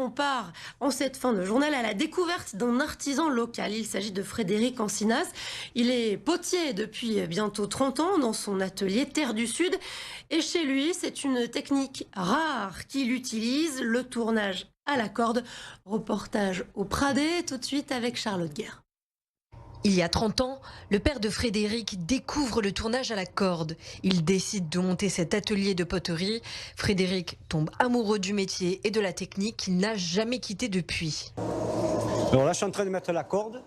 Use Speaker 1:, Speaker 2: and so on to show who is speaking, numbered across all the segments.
Speaker 1: On part en cette fin de journal à la découverte d'un artisan local. Il s'agit de Frédéric Ancinas. Il est potier depuis bientôt 30 ans dans son atelier Terre du Sud. Et chez lui, c'est une technique rare qu'il utilise, le tournage à la corde. Reportage au Pradet, tout de suite avec Charlotte Guerre.
Speaker 2: Il y a 30 ans, le père de Frédéric découvre le tournage à la corde. Il décide de monter cet atelier de poterie. Frédéric tombe amoureux du métier et de la technique qu'il n'a jamais quitté depuis.
Speaker 3: Alors là, je suis en train de mettre la corde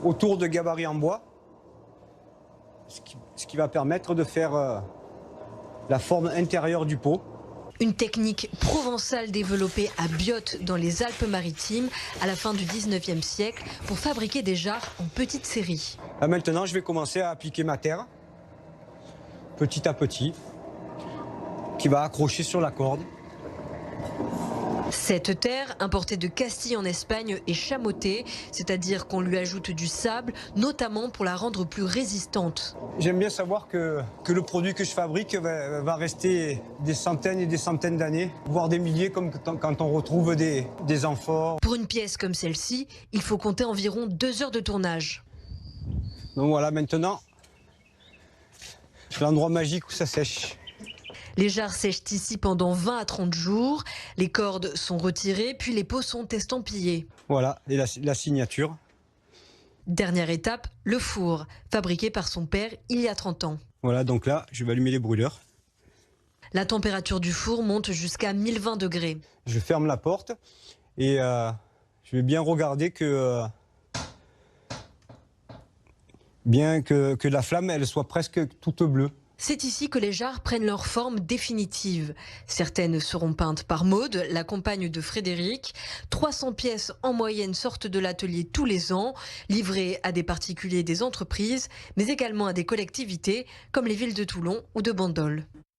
Speaker 3: autour de gabarits en bois, ce qui va permettre de faire la forme intérieure du pot.
Speaker 2: Une technique provençale développée à Biot dans les Alpes-Maritimes à la fin du 19e siècle pour fabriquer des jarres en petite série.
Speaker 3: Là, maintenant, je vais commencer à appliquer ma terre, petit à petit, qui va accrocher sur la corde.
Speaker 2: Cette terre, importée de Castille en Espagne, est chamottée, c'est-à-dire qu'on lui ajoute du sable, notamment pour la rendre plus résistante.
Speaker 3: J'aime bien savoir que le produit que je fabrique va rester des centaines et des centaines d'années, voire des milliers, comme quand on retrouve des amphores.
Speaker 2: Pour une pièce comme celle-ci, il faut compter environ 2 heures de tournage.
Speaker 3: Donc voilà, maintenant, c'est l'endroit magique où ça sèche.
Speaker 2: Les jarres sèchent ici pendant 20 à 30 jours. Les cordes sont retirées, puis les pots sont estampillés.
Speaker 3: Voilà, et la signature.
Speaker 2: Dernière étape, le four, fabriqué par son père il y a 30 ans.
Speaker 3: Voilà, donc là, je vais allumer les brûleurs.
Speaker 2: La température du four monte jusqu'à 1020 degrés.
Speaker 3: Je ferme la porte et je vais bien regarder que la flamme elle soit presque toute bleue.
Speaker 2: C'est ici que les jarres prennent leur forme définitive. Certaines seront peintes par Maude, la compagne de Frédéric. 300 pièces en moyenne sortent de l'atelier tous les ans, livrées à des particuliers et des entreprises, mais également à des collectivités comme les villes de Toulon ou de Bandol.